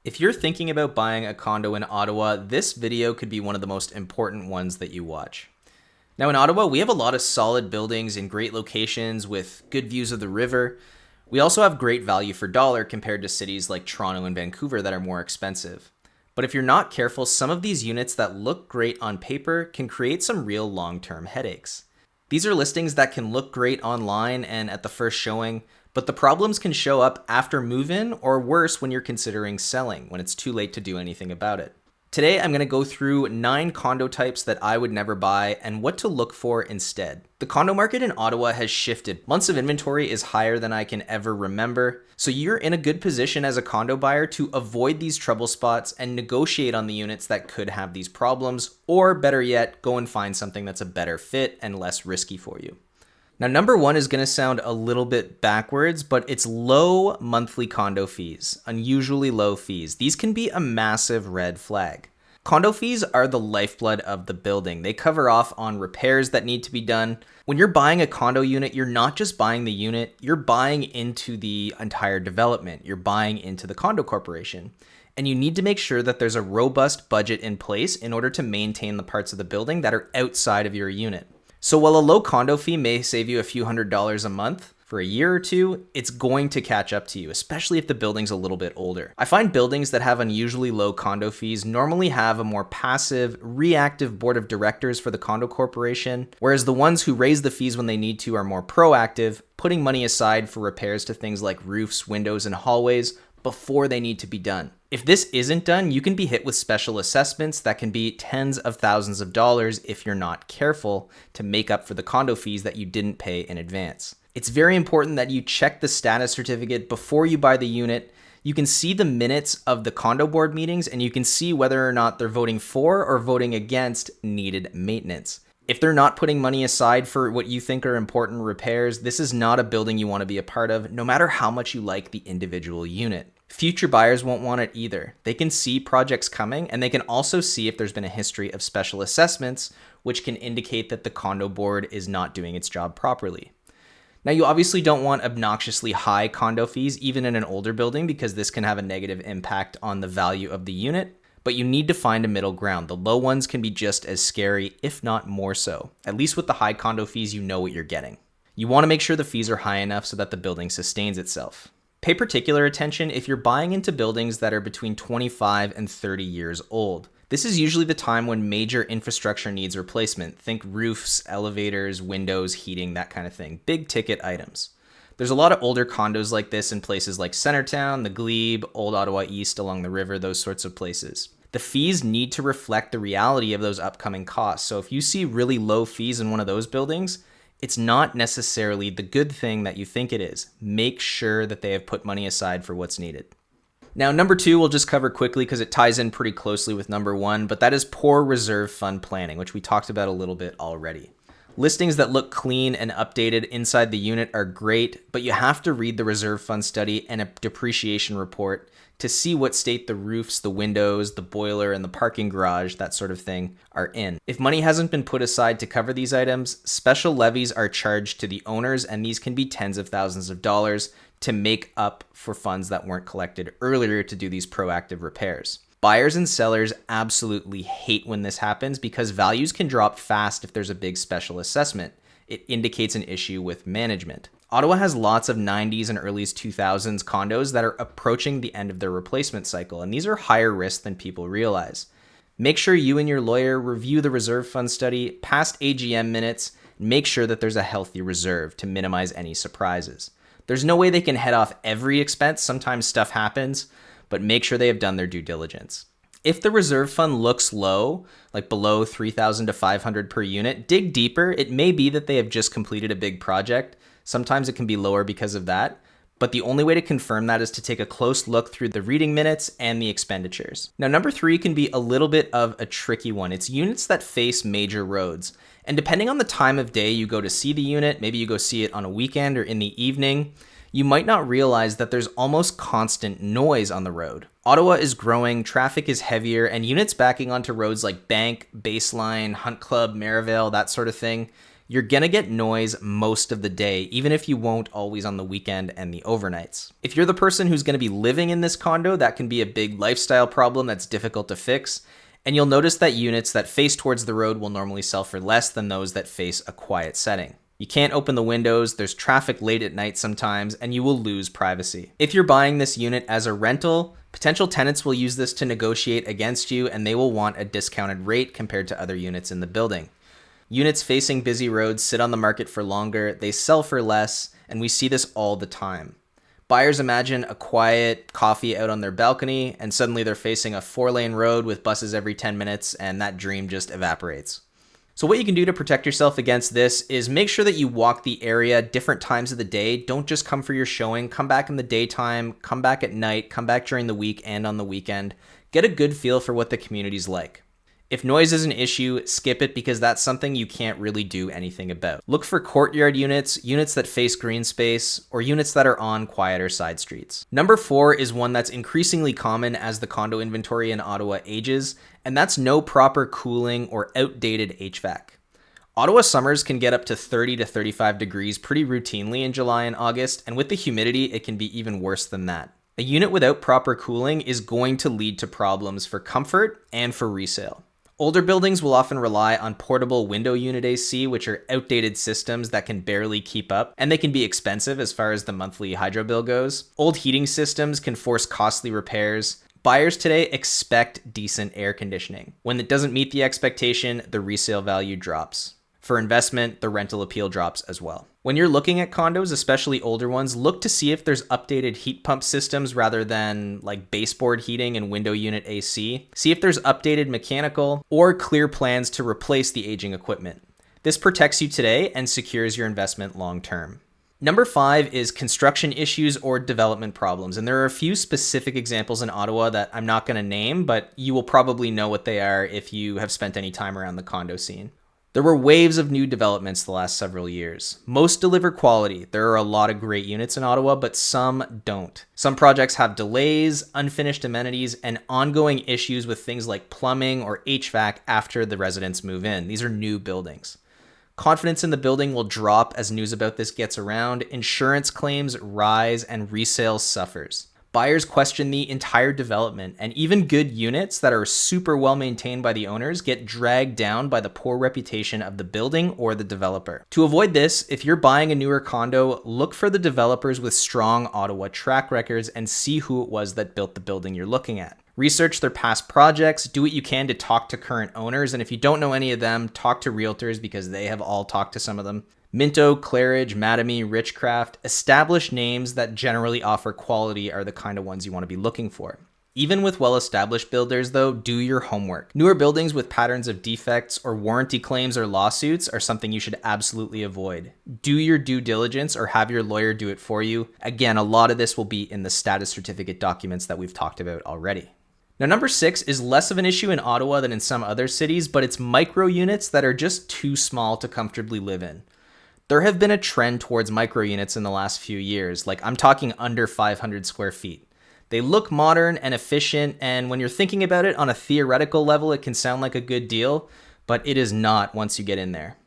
If you're thinking about buying a condo in Ottawa, this video could be one of the most important ones that you watch. Now in Ottawa, we have a lot of solid buildings in great locations with good views of the river. We also have great value for dollar compared to cities like Toronto and Vancouver that are more expensive. But if you're not careful, some of these units that look great on paper can create some real long-term headaches. These are listings that can look great online and at the first showing, but the problems can show up after move-in or worse when you're considering selling, when it's too late to do anything about it. Today, I'm going to go through 9 condo types that I would never buy and what to look for instead. The condo market in Ottawa has shifted. Months of inventory is higher than I can ever remember, so you're in a good position as a condo buyer to avoid these trouble spots and negotiate on the units that could have these problems, or better yet, go and find something that's a better fit and less risky for you. Now, number 1 is going to sound a little bit backwards, but it's low monthly condo fees, unusually low fees. These can be a massive red flag. Condo fees are the lifeblood of the building. They cover off on repairs that need to be done. When you're buying a condo unit, you're not just buying the unit, you're buying into the entire development. You're buying into the condo corporation. And you need to make sure that there's a robust budget in place in order to maintain the parts of the building that are outside of your unit. So while a low condo fee may save you a few $100s a month, for a year or two, it's going to catch up to you, especially if the building's a little bit older. I find buildings that have unusually low condo fees normally have a more passive, reactive board of directors for the condo corporation, whereas the ones who raise the fees when they need to are more proactive, putting money aside for repairs to things like roofs, windows, and hallways before they need to be done. If this isn't done, you can be hit with special assessments that can be tens of thousands of dollars if you're not careful to make up for the condo fees that you didn't pay in advance. It's very important that you check the status certificate before you buy the unit. You can see the minutes of the condo board meetings and you can see whether or not they're voting for or voting against needed maintenance. If they're not putting money aside for what you think are important repairs, this is not a building you want to be a part of, no matter how much you like the individual unit. Future buyers won't want it either. They can see projects coming and they can also see if there's been a history of special assessments, which can indicate that the condo board is not doing its job properly. Now, you obviously don't want obnoxiously high condo fees, even in an older building, because this can have a negative impact on the value of the unit, but you need to find a middle ground. The low ones can be just as scary, if not more so. At least with the high condo fees, you know what you're getting. You want to make sure the fees are high enough so that the building sustains itself. Pay particular attention if you're buying into buildings that are between 25 and 30 years old. This is usually the time when major infrastructure needs replacement. Think roofs, elevators, windows, heating, that kind of thing. Big ticket items. There's a lot of older condos like this in places like Centertown, the Glebe, Old Ottawa East along the river, those sorts of places. The fees need to reflect the reality of those upcoming costs. So if you see really low fees in one of those buildings, it's not necessarily the good thing that you think it is. Make sure that they have put money aside for what's needed. Now, number 2, we'll just cover quickly because it ties in pretty closely with number 1, but that is poor reserve fund planning, which we talked about a little bit already. Listings that look clean and updated inside the unit are great, but you have to read the reserve fund study and a depreciation report to see what state the roofs, the windows, the boiler, and the parking garage, that sort of thing, are in. If money hasn't been put aside to cover these items, special levies are charged to the owners, and these can be tens of thousands of dollars to make up for funds that weren't collected earlier to do these proactive repairs. Buyers and sellers absolutely hate when this happens because values can drop fast if there's a big special assessment. It indicates an issue with management. Ottawa has lots of 90s and early 2000s condos that are approaching the end of their replacement cycle, and these are higher risk than people realize. Make sure you and your lawyer review the reserve fund study, past AGM minutes, and make sure that there's a healthy reserve to minimize any surprises. There's no way they can head off every expense. Sometimes stuff happens, but make sure they have done their due diligence. If the reserve fund looks low, like below $3,000 to $500 per unit, dig deeper. It may be that they have just completed a big project. Sometimes it can be lower because of that, but the only way to confirm that is to take a close look through the reading minutes and the expenditures. Now, number 3 can be a little bit of a tricky one. It's units that face major roads. And depending on the time of day you go to see the unit, maybe you go see it on a weekend or in the evening, you might not realize that there's almost constant noise on the road. Ottawa is growing, traffic is heavier, and units backing onto roads like Bank, Baseline, Hunt Club, Maryvale, that sort of thing, you're gonna get noise most of the day, even if you won't always on the weekend and the overnights. If you're the person who's gonna be living in this condo, that can be a big lifestyle problem that's difficult to fix. And you'll notice that units that face towards the road will normally sell for less than those that face a quiet setting. You can't open the windows, there's traffic late at night sometimes, and you will lose privacy. If you're buying this unit as a rental, potential tenants will use this to negotiate against you, and they will want a discounted rate compared to other units in the building. Units facing busy roads sit on the market for longer, they sell for less, and we see this all the time. Buyers imagine a quiet coffee out on their balcony, and suddenly they're facing a 4-lane road with buses every 10 minutes, and that dream just evaporates. So what you can do to protect yourself against this is make sure that you walk the area different times of the day. Don't just come for your showing. Come back in the daytime, come back at night, come back during the week and on the weekend. Get a good feel for what the community's like. If noise is an issue, skip it because that's something you can't really do anything about. Look for courtyard units, units that face green space, or units that are on quieter side streets. Number 4 is one that's increasingly common as the condo inventory in Ottawa ages, and that's no proper cooling or outdated HVAC. Ottawa summers can get up to 30 to 35 degrees pretty routinely in July and August, and with the humidity, it can be even worse than that. A unit without proper cooling is going to lead to problems for comfort and for resale. Older buildings will often rely on portable window unit AC, which are outdated systems that can barely keep up, and they can be expensive as far as the monthly hydro bill goes. Old heating systems can force costly repairs. Buyers today expect decent air conditioning. When it doesn't meet the expectation, the resale value drops. For investment, the rental appeal drops as well. When you're looking at condos, especially older ones, look to see if there's updated heat pump systems rather than like baseboard heating and window unit AC. See if there's updated mechanical or clear plans to replace the aging equipment. This protects you today and secures your investment long term. Number 5 is construction issues or development problems. And there are a few specific examples in Ottawa that I'm not going to name, but you will probably know what they are if you have spent any time around the condo scene. There were waves of new developments the last several years. Most deliver quality. There are a lot of great units in Ottawa, but some don't. Some projects have delays, unfinished amenities, and ongoing issues with things like plumbing or HVAC after the residents move in. These are new buildings. Confidence in the building will drop as news about this gets around, insurance claims rise, and resale suffers. Buyers question the entire development, and even good units that are super well maintained by the owners get dragged down by the poor reputation of the building or the developer. To avoid this, if you're buying a newer condo, look for the developers with strong Ottawa track records and see who it was that built the building you're looking at. Research their past projects, do what you can to talk to current owners, and if you don't know any of them, talk to realtors because they have all talked to some of them. Minto, Claridge, Mattamy, Richcraft, established names that generally offer quality are the kind of ones you want to be looking for. Even with well-established builders though, do your homework. Newer buildings with patterns of defects or warranty claims or lawsuits are something you should absolutely avoid. Do your due diligence or have your lawyer do it for you. Again, a lot of this will be in the status certificate documents that we've talked about already. Now, number 6 is less of an issue in Ottawa than in some other cities, but it's micro units that are just too small to comfortably live in. There have been a trend towards micro units in the last few years, like I'm talking under 500 square feet. They look modern and efficient, and when you're thinking about it on a theoretical level, it can sound like a good deal, but it is not once you get in there.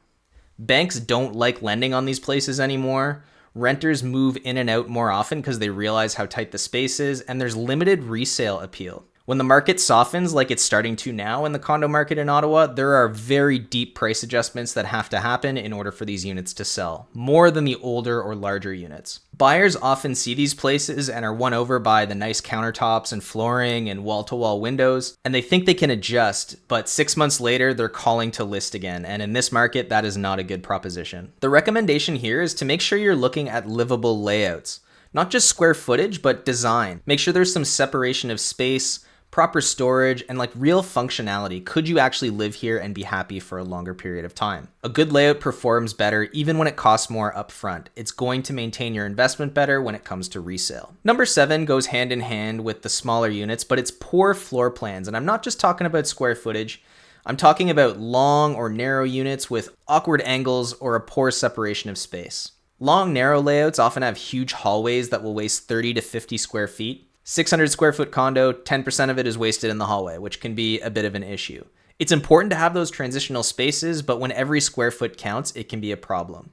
Banks don't like lending on these places anymore. Renters move in and out more often because they realize how tight the space is, and there's limited resale appeal. When the market softens like it's starting to now in the condo market in Ottawa, there are very deep price adjustments that have to happen in order for these units to sell, more than the older or larger units. Buyers often see these places and are won over by the nice countertops and flooring and wall-to-wall windows, and they think they can adjust, but 6 months later, they're calling to list again, and in this market, that is not a good proposition. The recommendation here is to make sure you're looking at livable layouts. Not just square footage, but design. Make sure there's some separation of space, proper storage, and like real functionality. Could you actually live here and be happy for a longer period of time? A good layout performs better even when it costs more upfront. It's going to maintain your investment better when it comes to resale. Number 7 goes hand in hand with the smaller units, but it's poor floor plans. And I'm not just talking about square footage. I'm talking about long or narrow units with awkward angles or a poor separation of space. Long, narrow layouts often have huge hallways that will waste 30 to 50 square feet. 600 square foot condo, 10% of it is wasted in the hallway, which can be a bit of an issue. It's important to have those transitional spaces, but when every square foot counts, it can be a problem.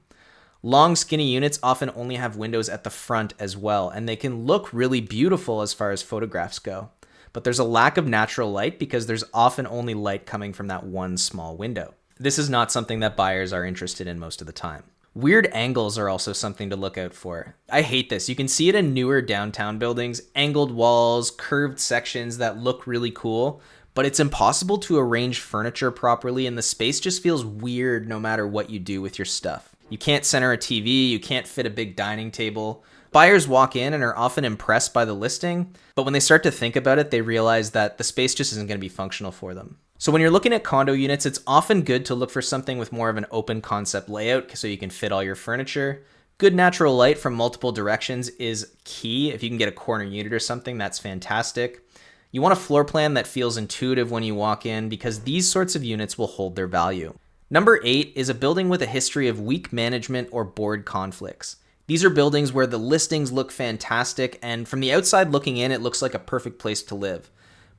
Long, skinny units often only have windows at the front as well, and they can look really beautiful as far as photographs go. But there's a lack of natural light because there's often only light coming from that one small window. This is not something that buyers are interested in most of the time. Weird angles are also something to look out for. I hate this. You can see it in newer downtown buildings, angled walls, curved sections that look really cool, but it's impossible to arrange furniture properly and the space just feels weird no matter what you do with your stuff. You can't center a TV, you can't fit a big dining table. Buyers walk in and are often impressed by the listing, but when they start to think about it, they realize that the space just isn't going to be functional for them. So when you're looking at condo units, it's often good to look for something with more of an open concept layout so you can fit all your furniture. Good natural light from multiple directions is key. If you can get a corner unit or something, that's fantastic. You want a floor plan that feels intuitive when you walk in because these sorts of units will hold their value. Number 8 is a building with a history of weak management or board conflicts. These are buildings where the listings look fantastic and from the outside looking in, it looks like a perfect place to live.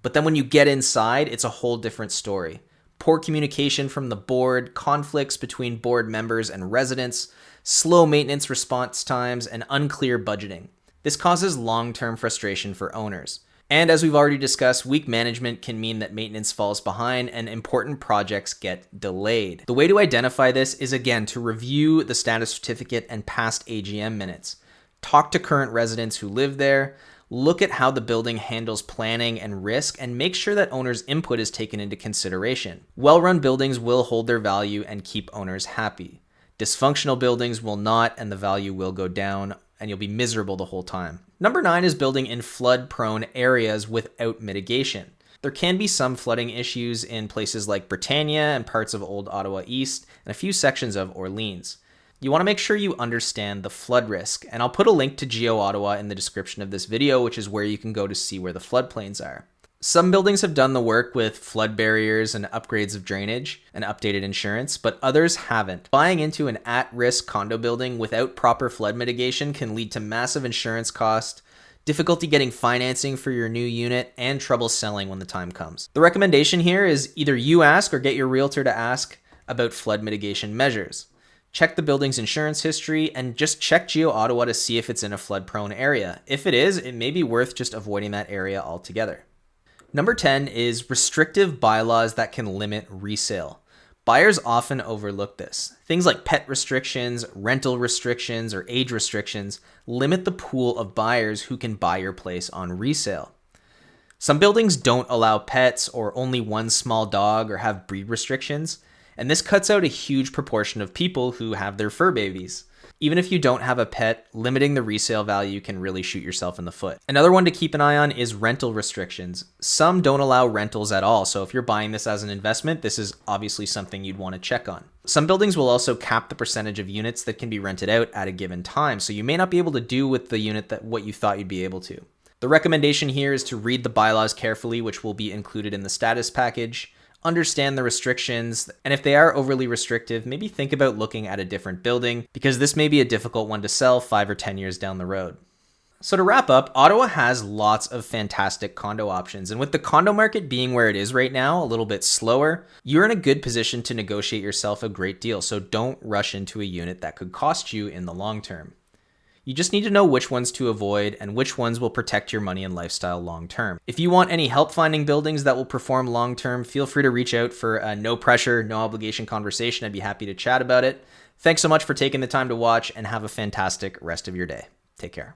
But then when you get inside, it's a whole different story. Poor communication from the board, conflicts between board members and residents, slow maintenance response times, and unclear budgeting. This causes long-term frustration for owners. And as we've already discussed, weak management can mean that maintenance falls behind and important projects get delayed. The way to identify this is again to review the status certificate and past AGM minutes. Talk to current residents who live there, look at how the building handles planning and risk, and make sure that owners' input is taken into consideration. Well-run buildings will hold their value and keep owners happy. Dysfunctional buildings will not, and the value will go down, and you'll be miserable the whole time. Number 9 is building in flood-prone areas without mitigation. There can be some flooding issues in places like Britannia and parts of Old Ottawa East and a few sections of Orleans. You want to make sure you understand the flood risk, and I'll put a link to Geo Ottawa in the description of this video, which is where you can go to see where the floodplains are. Some buildings have done the work with flood barriers and upgrades of drainage and updated insurance, but others haven't. Buying into an at-risk condo building without proper flood mitigation can lead to massive insurance costs, difficulty getting financing for your new unit, and trouble selling when the time comes. The recommendation here is either you ask or get your realtor to ask about flood mitigation measures. Check the building's insurance history and just check Geo Ottawa to see if it's in a flood-prone area. If it is, it may be worth just avoiding that area altogether. Number 10 is restrictive bylaws that can limit resale. Buyers often overlook this. Things like pet restrictions, rental restrictions, or age restrictions limit the pool of buyers who can buy your place on resale. Some buildings don't allow pets or only one small dog or have breed restrictions, and this cuts out a huge proportion of people who have their fur babies. Even if you don't have a pet, limiting the resale value can really shoot yourself in the foot. Another one to keep an eye on is rental restrictions. Some don't allow rentals at all, so if you're buying this as an investment, this is obviously something you'd want to check on. Some buildings will also cap the percentage of units that can be rented out at a given time, so you may not be able to do with the unit what you thought you'd be able to. The recommendation here is to read the bylaws carefully, which will be included in the status package. Understand the restrictions, and if they are overly restrictive, maybe think about looking at a different building because this may be a difficult one to sell 5 or 10 years down the road. So to wrap up, Ottawa has lots of fantastic condo options, and with the condo market being where it is right now, a little bit slower, you're in a good position to negotiate yourself a great deal, so don't rush into a unit that could cost you in the long term. You just need to know which ones to avoid and which ones will protect your money and lifestyle long term. If you want any help finding buildings that will perform long term, feel free to reach out for a no pressure, no obligation conversation. I'd be happy to chat about it. Thanks so much for taking the time to watch and have a fantastic rest of your day. Take care.